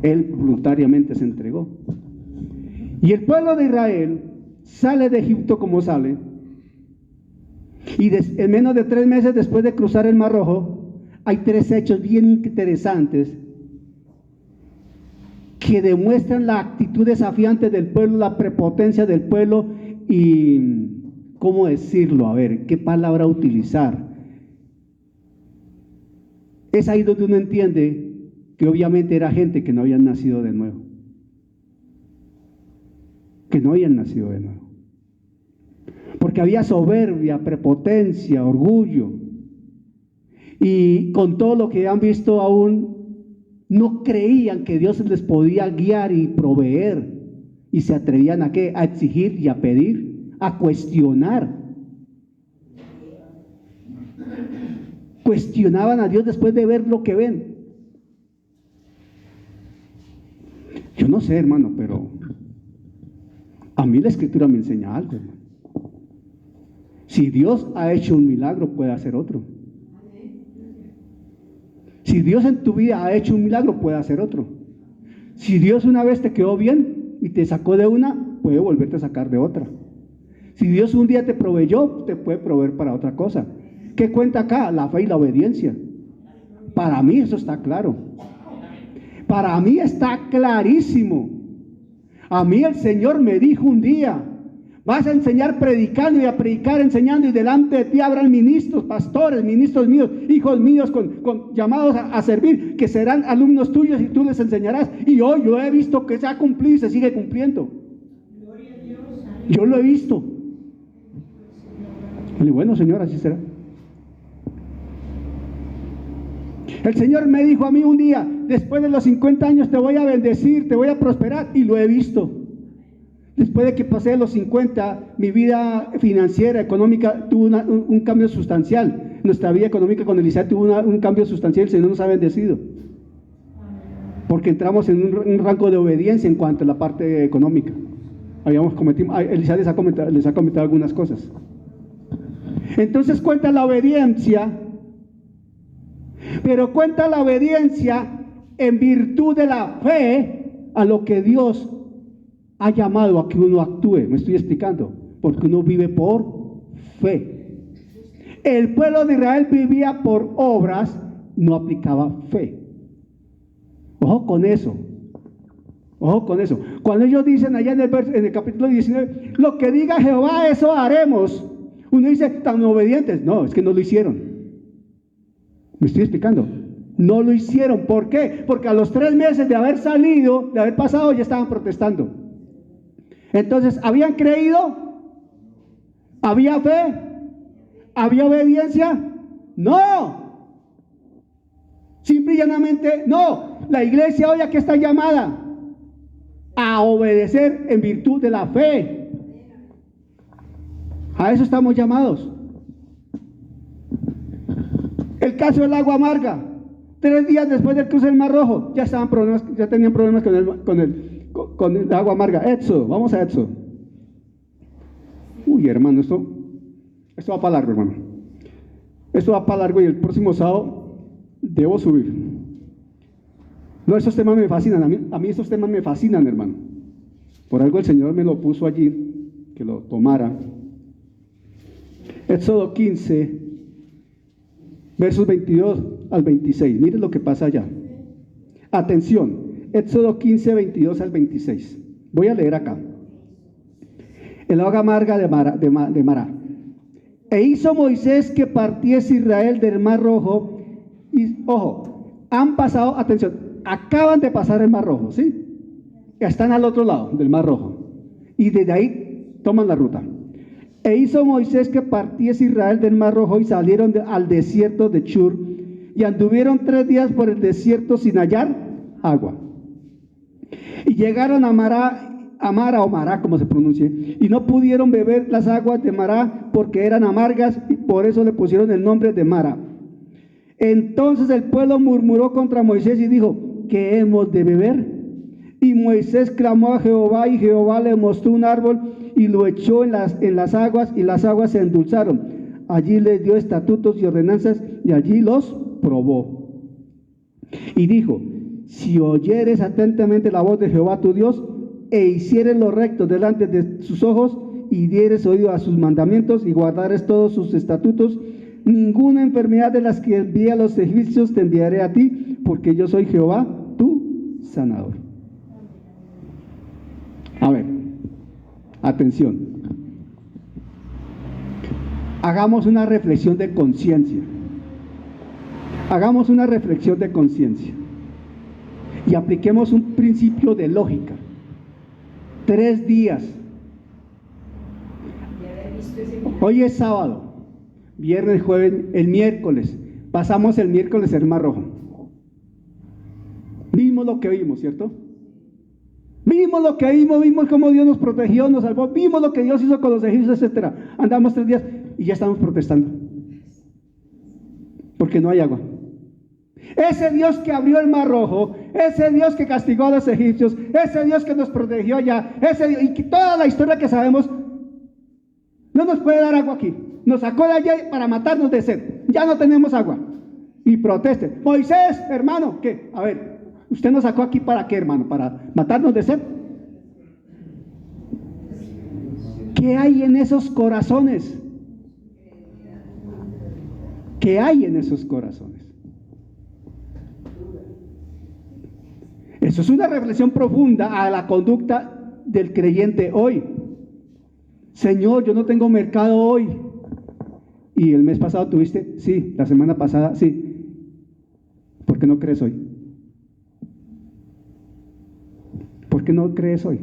Él voluntariamente se entregó. Y el pueblo de Israel sale de Egipto como sale, y en menos de 3 meses después de cruzar el Mar Rojo, hay 3 hechos bien interesantes que demuestran la actitud desafiante del pueblo, la prepotencia del pueblo y, ¿cómo decirlo? A ver, ¿qué palabra utilizar? Es ahí donde uno entiende que obviamente era gente que no habían nacido de nuevo. Porque había soberbia, prepotencia, orgullo. Y con todo lo que han visto aún, no creían que Dios les podía guiar y proveer. Y se atrevían ¿a qué? A exigir y a pedir, a cuestionar. Cuestionaban a Dios después de ver lo que ven. Yo no sé, hermano, pero a mí la Escritura me enseña algo, hermano. Si Dios ha hecho un milagro, puede hacer otro. Si Dios en tu vida ha hecho un milagro, puede hacer otro. Si Dios una vez te quedó bien y te sacó de una, puede volverte a sacar de otra. Si Dios un día te proveyó, te puede proveer para otra cosa. ¿Qué cuenta acá? La fe y la obediencia. Para mí eso está claro. Para mí está clarísimo. A mí el Señor me dijo un día: vas a enseñar predicando, y a predicar enseñando, y delante de ti habrán ministros, pastores, ministros míos, hijos míos con llamados a servir, que serán alumnos tuyos y tú les enseñarás. Y hoy yo he visto que se ha cumplido y se sigue cumpliendo. Yo lo he visto. Y bueno, Señor, así será. El Señor me dijo a mí un día: después de los 50 años te voy a bendecir, te voy a prosperar, y lo he visto. Después de que pasé los 50, mi vida financiera, económica, tuvo un cambio sustancial. Nuestra vida económica con Elisa tuvo un cambio sustancial. El Señor nos ha bendecido, porque entramos en un rango de obediencia en cuanto a la parte económica. Elisa les ha comentado algunas cosas. Entonces cuenta la obediencia, pero cuenta la obediencia en virtud de la fe a lo que Dios ha llamado a que uno actúe. Me estoy explicando, porque uno vive por fe. El pueblo de Israel vivía por obras, no aplicaba fe. Ojo con eso. Ojo con eso. Cuando ellos dicen allá en el capítulo 19, lo que diga Jehová, eso haremos, uno dice: tan obedientes. No, es que no lo hicieron. Me estoy explicando. No lo hicieron. ¿Por qué? Porque a los 3 meses de haber salido, de haber pasado, ya estaban protestando. Entonces, ¿habían creído? ¿Había fe? ¿Había obediencia? No. Simple y llanamente no. La iglesia hoy aquí está llamada a obedecer en virtud de la fe. A eso estamos llamados. El caso del agua amarga. 3 días después del cruce del Mar Rojo, ya tenían problemas con el agua amarga. Éxodo, vamos a Éxodo. Uy, hermano, esto va para largo, hermano. Esto va para largo y el próximo sábado debo subir. No, esos temas me fascinan. A mí esos temas me fascinan, hermano. Por algo el Señor me lo puso allí, que lo tomara. Éxodo 15, versos 22 al 26. Miren lo que pasa allá. Atención. Éxodo 15, 22 al 26. Voy a leer acá. El agua amarga de Mará. E hizo Moisés que partiese Israel del Mar Rojo. Y, ojo, han pasado, atención, acaban de pasar el Mar Rojo, ¿sí? Están al otro lado del Mar Rojo. Y desde ahí toman la ruta. E hizo Moisés que partiese Israel del Mar Rojo y salieron al desierto de Shur. Y anduvieron 3 días por el desierto sin hallar agua. Y llegaron a Mara o Mará, como se pronuncie, y no pudieron beber las aguas de Mará porque eran amargas, y por eso le pusieron el nombre de Mara. Entonces el pueblo murmuró contra Moisés y dijo: ¿qué hemos de beber? Y Moisés clamó a Jehová, y Jehová le mostró un árbol y lo echó en las aguas, y las aguas se endulzaron. Allí les dio estatutos y ordenanzas, y allí los probó. Y dijo: si oyeres atentamente la voz de Jehová tu Dios, e hicieres lo recto delante de sus ojos, y dieres oído a sus mandamientos, y guardares todos sus estatutos, ninguna enfermedad de las que envié a los egipcios te enviaré a ti, porque yo soy Jehová tu sanador. A ver, atención. Hagamos una reflexión de conciencia. Hagamos una reflexión de conciencia. Y apliquemos un principio de lógica. 3 días. Hoy es sábado, viernes, jueves, el miércoles. Pasamos el miércoles el Mar Rojo. Vimos lo que vimos, ¿cierto? Vimos lo que vimos cómo Dios nos protegió, nos salvó, vimos lo que Dios hizo con los egipcios, etc. Andamos 3 días y ya estamos protestando. Porque no hay agua. Ese Dios que abrió el Mar Rojo, ese Dios que castigó a los egipcios, ese Dios que nos protegió allá, ese Dios, y que toda la historia que sabemos, no nos puede dar agua aquí. Nos sacó de allá para matarnos de sed. Ya no tenemos agua. Y proteste. Moisés, hermano, ¿qué? A ver, ¿usted nos sacó aquí para qué, hermano? ¿Para matarnos de sed? ¿Qué hay en esos corazones? ¿Qué hay en esos corazones? Eso es una reflexión profunda a la conducta del creyente hoy. Señor, yo no tengo mercado hoy. ¿Y el mes pasado tuviste? Sí. ¿La semana pasada? Sí. ¿Por qué no crees hoy? ¿Por qué no crees hoy?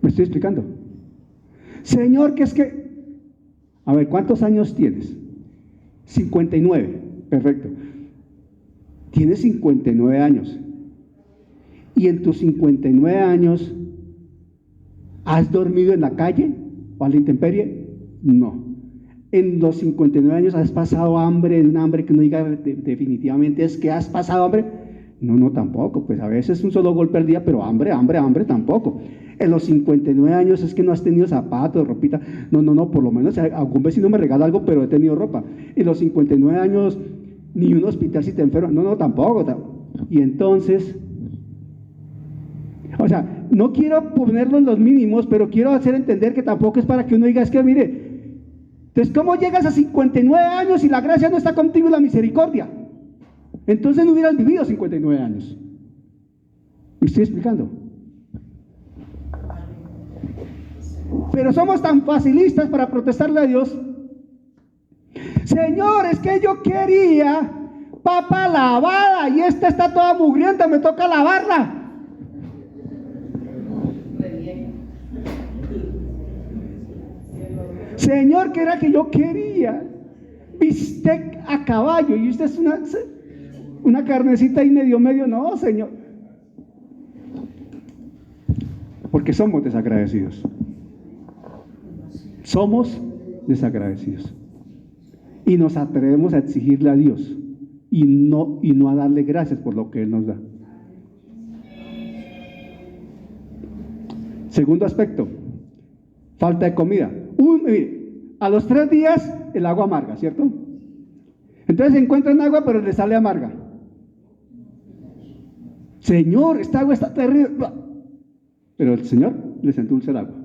¿Me estoy explicando? Señor, ¿qué es que? A ver, ¿cuántos años tienes? 59. Perfecto. Tienes 59 años. Y en tus 59 años, ¿has dormido en la calle o a la intemperie? No. En los 59 años, ¿has pasado hambre, un hambre que no diga definitivamente es que has pasado hambre? No, tampoco. Pues a veces un solo golpe al día, pero hambre tampoco. En los 59 años es que no has tenido zapatos, ropita. No, por lo menos algún vecino me regala algo, pero he tenido ropa. En los 59 años, ni un hospital si te enfermas. No, tampoco. Y entonces, o sea, no quiero ponerlo en los mínimos, pero quiero hacer entender que tampoco es para que uno diga, es que mire, entonces, ¿cómo llegas a 59 años y la gracia no está contigo y la misericordia? Entonces no hubieras vivido 59 años. ¿Me estoy explicando? Pero somos tan facilistas para protestarle a Dios. Señor, es que yo quería papa lavada y esta está toda mugrienta, me toca lavarla. Señor, que era que yo quería bistec a caballo y usted es una carnecita y medio, no, Señor. Porque somos desagradecidos. Somos desagradecidos. Y nos atrevemos a exigirle a Dios y no a darle gracias por lo que Él nos da. Segundo aspecto, falta de comida. A los 3 días el agua amarga, ¿cierto? Entonces encuentran agua pero le sale amarga. Señor, esta agua está terrible. Pero el Señor les endulza el agua.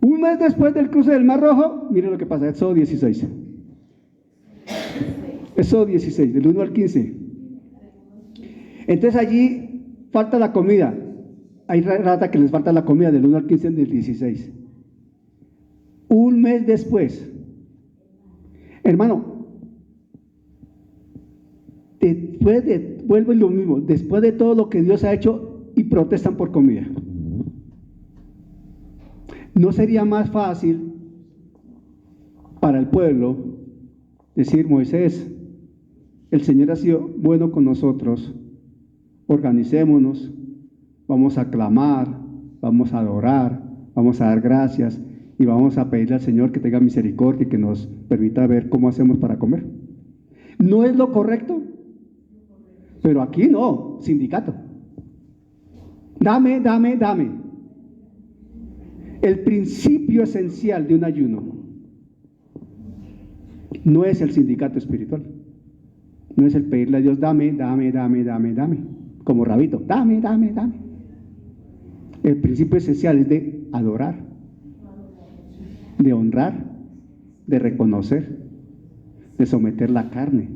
Un mes después del cruce del Mar Rojo, miren lo que pasa, Éxodo 16. Éxodo 16, del 1 al 15. Entonces allí falta la comida. Hay rata que les falta la comida del 1 al 15 del 16. Un mes después, hermano, vuelve lo mismo, después de todo lo que Dios ha hecho y protestan por comida. ¿No sería más fácil para el pueblo decir, Moisés, el Señor ha sido bueno con nosotros, organicémonos, vamos a clamar, vamos a adorar, vamos a dar gracias y vamos a pedirle al Señor que tenga misericordia y que nos permita ver cómo hacemos para comer? ¿No es lo correcto? Pero aquí no, sindicato. Dame. El principio esencial de un ayuno no es el sindicato espiritual. No es el pedirle a Dios, dame. Como Rabito, dame. El principio esencial es de adorar, de honrar, de reconocer, de someter la carne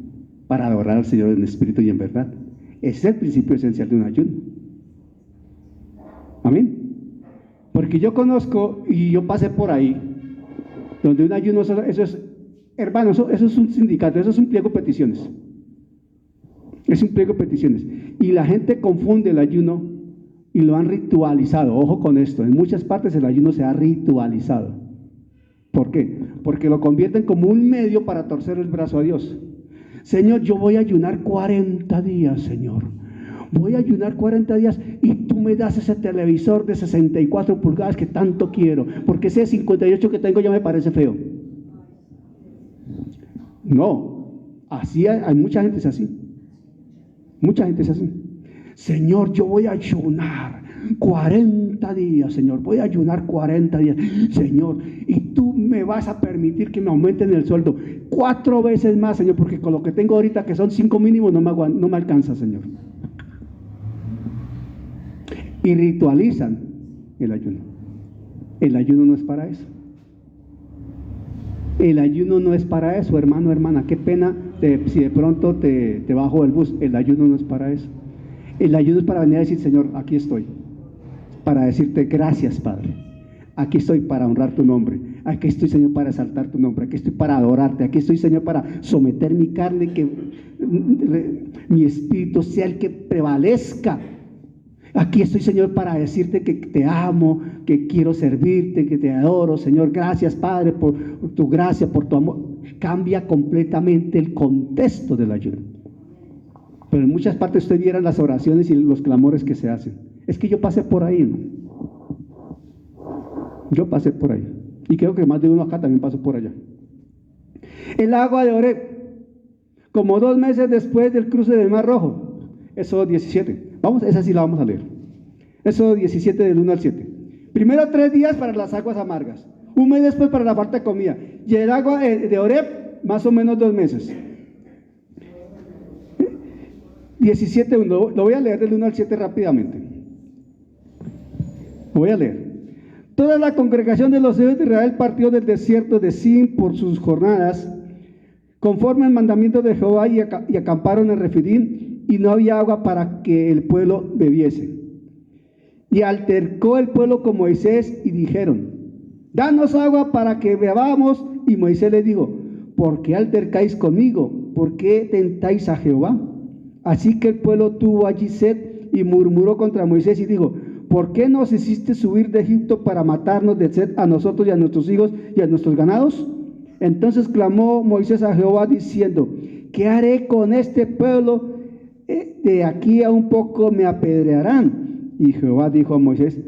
para adorar al Señor en espíritu y en verdad. Ese es el principio esencial de un ayuno. Amén. Porque yo conozco y yo pasé por ahí, donde un ayuno, eso es, hermano, eso es un sindicato, eso es un pliego de peticiones. Es un pliego de peticiones. Y la gente confunde el ayuno y lo han ritualizado. Ojo con esto, en muchas partes el ayuno se ha ritualizado. ¿Por qué? Porque lo convierten como un medio para torcer el brazo a Dios. Señor, yo voy a ayunar 40 días, Señor. Voy a ayunar 40 días y tú me das ese televisor de 64 pulgadas que tanto quiero, porque ese 58 que tengo ya me parece feo. No, así hay mucha gente es así. Mucha gente es así. Señor, yo voy a ayunar 40 días, Señor, voy a ayunar 40 días, Señor, y tú me vas a permitir que me aumenten el sueldo 4 veces más, Señor, porque con lo que tengo ahorita, que son 5 mínimos, no me alcanza, Señor. Y ritualizan el ayuno. El ayuno no es para eso. El ayuno no es para eso, hermano, hermana. Qué pena si de pronto te bajo el bus. El ayuno no es para eso. El ayuno es para venir a decir, Señor, aquí estoy. Para decirte gracias, Padre. Aquí estoy para honrar tu nombre. Aquí estoy, Señor, para exaltar tu nombre. Aquí estoy para adorarte. Aquí estoy, Señor, para someter mi carne, que mi espíritu sea el que prevalezca. Aquí estoy, Señor, para decirte que te amo, que quiero servirte, que te adoro, Señor. Gracias, Padre, por tu gracia, por tu amor. Cambia completamente el contexto del ayuno. Pero en muchas partes usted viera las oraciones y los clamores que se hacen. Es que yo pasé por ahí, ¿no? Yo pasé por ahí. Y creo que más de uno acá también pasó por allá. El agua de Oreb, como 2 meses después del cruce del Mar Rojo. Éxodo 17. Esa sí la vamos a leer. Éxodo 17 del 1 al 7. Primero 3 días para las aguas amargas. 1 mes después para la falta de comida. Y el agua de Oreb, más o menos 2 meses. 17.1. Lo voy a leer del 1 al 7 rápidamente. Lo voy a leer. Toda la congregación de los hijos de Israel partió del desierto de Sin por sus jornadas, conforme al mandamiento de Jehová, y acamparon en Refidim, y no había agua para que el pueblo bebiese. Y altercó el pueblo con Moisés y dijeron: danos agua para que bebamos. Y Moisés les dijo: ¿por qué altercáis conmigo? ¿Por qué tentáis a Jehová? Así que el pueblo tuvo allí sed y murmuró contra Moisés y dijo: ¿por qué nos hiciste subir de Egipto para matarnos de sed a nosotros y a nuestros hijos y a nuestros ganados? Entonces clamó Moisés a Jehová diciendo: ¿qué haré con este pueblo? De aquí a un poco me apedrearán. Y Jehová dijo a Moisés: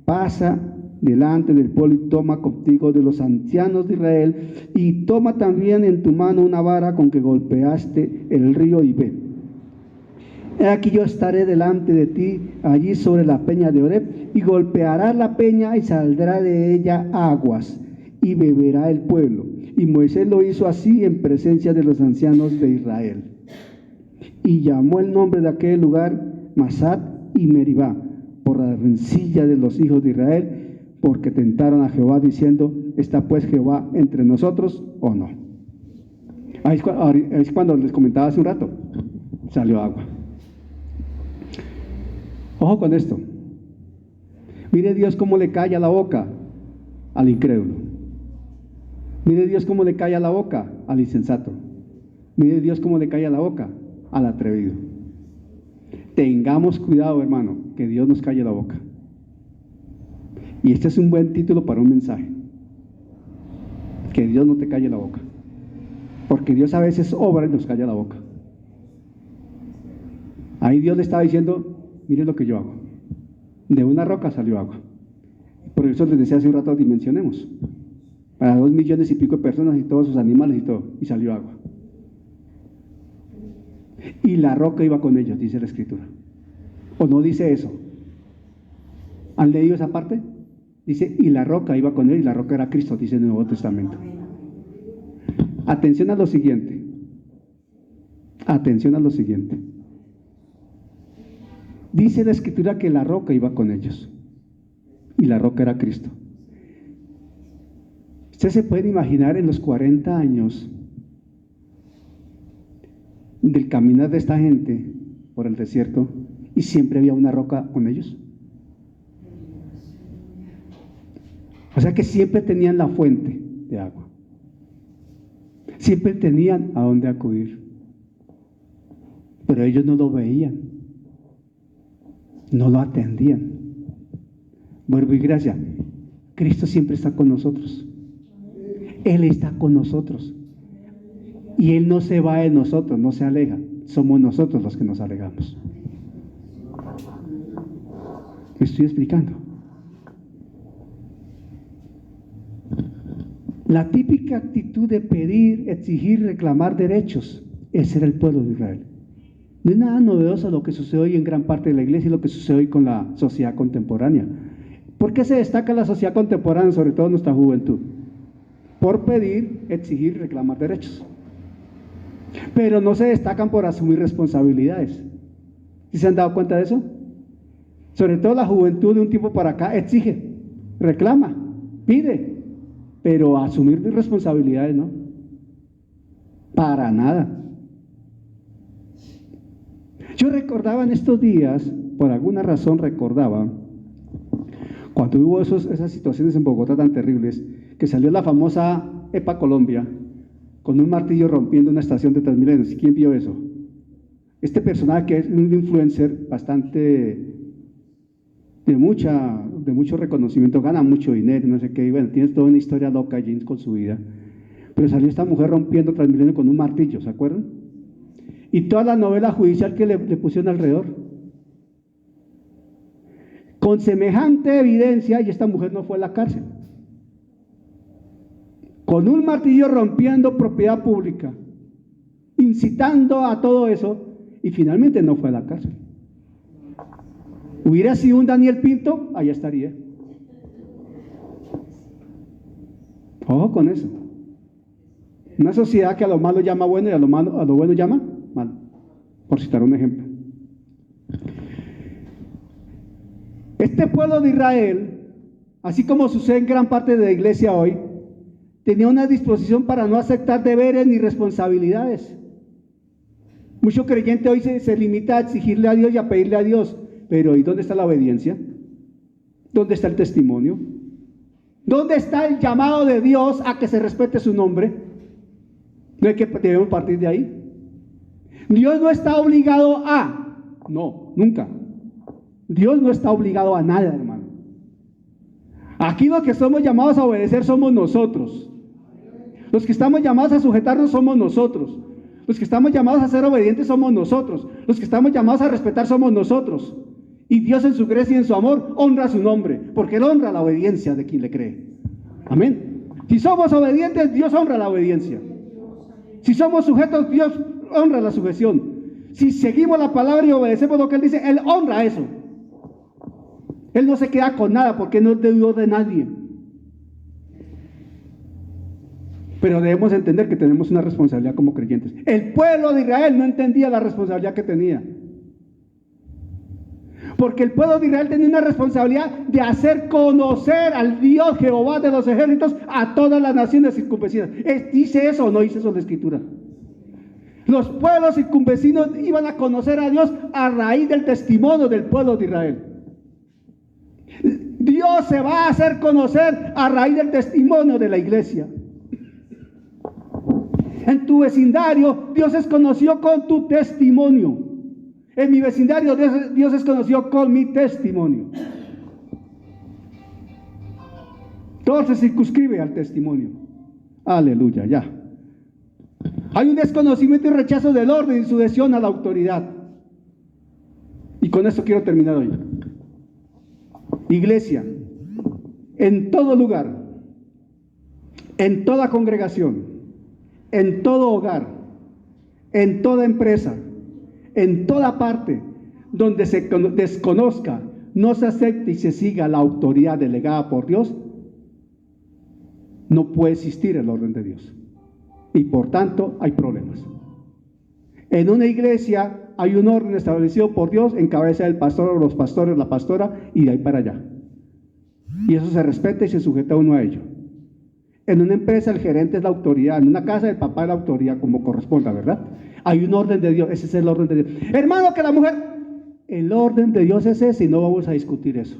pasa delante del pueblo y toma contigo de los ancianos de Israel, y toma también en tu mano una vara con que golpeaste el río, y ve. He aquí yo estaré delante de ti allí sobre la peña de Oreb, y golpearás la peña y saldrá de ella aguas, y beberá el pueblo. Y Moisés lo hizo así en presencia de los ancianos de Israel. Y llamó el nombre de aquel lugar Masat y Meribá, por la rencilla de los hijos de Israel, porque tentaron a Jehová diciendo: ¿está pues Jehová entre nosotros o no? Ahí es cuando les comentaba hace un rato, salió agua. Ojo con esto. Mire Dios cómo le calla la boca al incrédulo. Mire Dios cómo le calla la boca al insensato. Mire Dios cómo le calla la boca al atrevido. Tengamos cuidado, hermano, que Dios nos calle la boca. Y este es un buen título para un mensaje. Que Dios no te calle la boca. Porque Dios a veces obra y nos calla la boca. Ahí Dios le estaba diciendo: mire lo que yo hago. De una roca salió agua. Por eso les decía hace un rato, dimensionemos. Para 2 millones y pico de personas y todos sus animales y todo. Y salió agua. Y la roca iba con ellos, dice la Escritura. ¿O no dice eso? ¿Han leído esa parte? Dice: y la roca iba con él, y la roca era Cristo, dice el Nuevo Testamento. Atención a lo siguiente. Atención a lo siguiente. Dice la Escritura que la roca iba con ellos, y la roca era Cristo. Ustedes se pueden imaginar en los 40 años del caminar de esta gente por el desierto, y siempre había una roca con ellos. O sea que siempre tenían la fuente de agua. Siempre tenían a dónde acudir. Pero ellos no lo veían. No lo atendían. Vuelvo y gracia. Cristo siempre está con nosotros. Él está con nosotros. Y Él no se va de nosotros, no se aleja. Somos nosotros los que nos alejamos. ¿Me estoy explicando? La típica actitud de pedir, exigir, reclamar derechos, ese era el pueblo de Israel. No es nada novedoso lo que sucede hoy en gran parte de la iglesia y lo que sucede hoy con la sociedad contemporánea. ¿Por qué se destaca la sociedad contemporánea, sobre todo nuestra juventud? Por pedir, exigir, reclamar derechos. Pero no se destacan por asumir responsabilidades. ¿Sí se han dado cuenta de eso? Sobre todo la juventud de un tiempo para acá exige, reclama, pide, pero asumir responsabilidades no. Para nada. Yo recordaba en estos días, por alguna razón recordaba, cuando hubo esas situaciones en Bogotá tan terribles, que salió la famosa EPA Colombia, con un martillo rompiendo una estación de Transmilenio. ¿Quién vio eso? Este personaje, que es un influencer bastante de mucho reconocimiento, gana mucho dinero, no sé qué, y bueno, tiene toda una historia loca allí con su vida. Pero salió esta mujer rompiendo Transmilenio con un martillo, ¿se acuerdan? Y toda la novela judicial que le pusieron alrededor. Con semejante evidencia, y esta mujer no fue a la cárcel. Con un martillo rompiendo propiedad pública, incitando a todo eso, y finalmente no fue a la cárcel. Hubiera sido un Daniel Pinto, allá estaría. Ojo con eso. Una sociedad que a lo malo llama bueno y a lo bueno llama malo, por citar un ejemplo. Este pueblo de Israel, así como sucede en gran parte de la iglesia hoy, tenía una disposición para no aceptar deberes ni responsabilidades. Mucho creyente hoy se limita a exigirle a Dios y a pedirle a Dios, pero ¿y dónde está la obediencia? ¿Dónde está el testimonio? ¿Dónde está el llamado de Dios a que se respete su nombre? ¿No es que debemos partir de ahí? Dios no está obligado a, no, nunca. Dios no está obligado a nada, hermano. Aquí los que somos llamados a obedecer somos nosotros. Los que estamos llamados a sujetarnos somos nosotros. Los que estamos llamados a ser obedientes somos nosotros. Los que estamos llamados a respetar somos nosotros. Y Dios en su gracia y en su amor honra su nombre, porque Él honra la obediencia de quien le cree. Amén. Si somos obedientes, Dios honra la obediencia. Si somos sujetos, Dios honra la sujeción. Si seguimos la palabra y obedecemos lo que Él dice, Él honra eso. Él no se queda con nada porque no es deudor de nadie. Pero debemos entender que tenemos una responsabilidad como creyentes. El pueblo de Israel no entendía la responsabilidad que tenía. Porque el pueblo de Israel tenía una responsabilidad de hacer conocer al Dios Jehová de los ejércitos a todas las naciones circunvecinas. ¿Dice eso o no dice eso la Escritura? Los pueblos circunvecinos iban a conocer a Dios a raíz del testimonio del pueblo de Israel. Dios se va a hacer conocer a raíz del testimonio de la iglesia. En tu vecindario, Dios es conocido con tu testimonio. En mi vecindario, Dios es conocido con mi testimonio. Todo se circunscribe al testimonio. Aleluya, ya. Hay un desconocimiento y rechazo del orden y sujeción a la autoridad. Y con esto quiero terminar hoy. Iglesia, en todo lugar, en toda congregación, en todo hogar, en toda empresa, en toda parte donde se desconozca, no se acepte y se siga la autoridad delegada por Dios, no puede existir el orden de Dios. Y por tanto hay problemas. En una iglesia hay un orden establecido por Dios en cabeza del pastor o los pastores, la pastora, y de ahí para allá. Y eso se respeta y se sujeta uno a ello. En una empresa el gerente es la autoridad, en una casa el papá es la autoridad, como corresponda, ¿verdad? Hay un orden de Dios, ese es el orden de Dios. Hermano, que la mujer, el orden de Dios es ese y no vamos a discutir eso.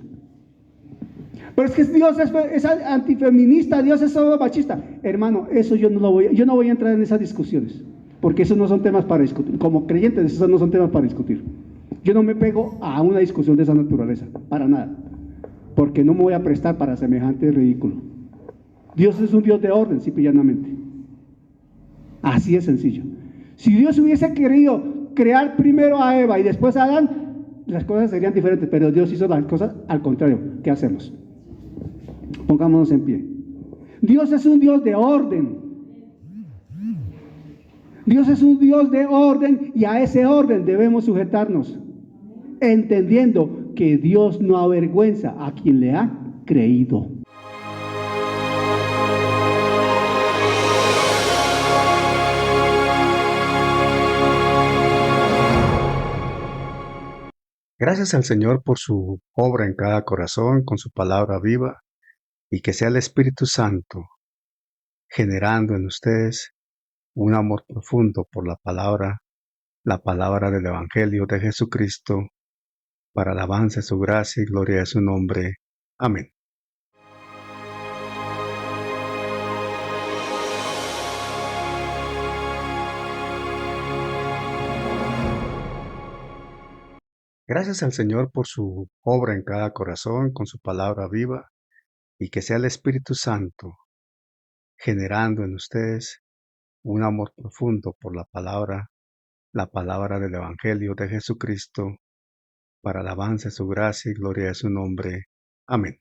Pero es que Dios es antifeminista, Dios es solo machista. Hermano, eso yo no voy a entrar en esas discusiones, porque esos no son temas para discutir. Como creyentes, esos no son temas para discutir. Yo no me pego a una discusión de esa naturaleza, para nada, porque no me voy a prestar para semejante ridículo. Dios es un Dios de orden, simple y llanamente. Así es sencillo. Si Dios hubiese querido crear primero a Eva y después a Adán, las cosas serían diferentes, pero Dios hizo las cosas al contrario. ¿Qué hacemos? Pongámonos en pie. Dios es un Dios de orden. Dios es un Dios de orden y a ese orden debemos sujetarnos, entendiendo que Dios no avergüenza a quien le ha creído. Gracias al Señor por su obra en cada corazón con su palabra viva y que sea el Espíritu Santo generando en ustedes un amor profundo por la palabra del Evangelio de Jesucristo, para alabanza de su gracia y gloria de su nombre. Amén. Gracias al Señor por su obra en cada corazón con su palabra viva y que sea el Espíritu Santo generando en ustedes un amor profundo por la palabra del Evangelio de Jesucristo, para alabanza de su gracia y gloria de su nombre. Amén.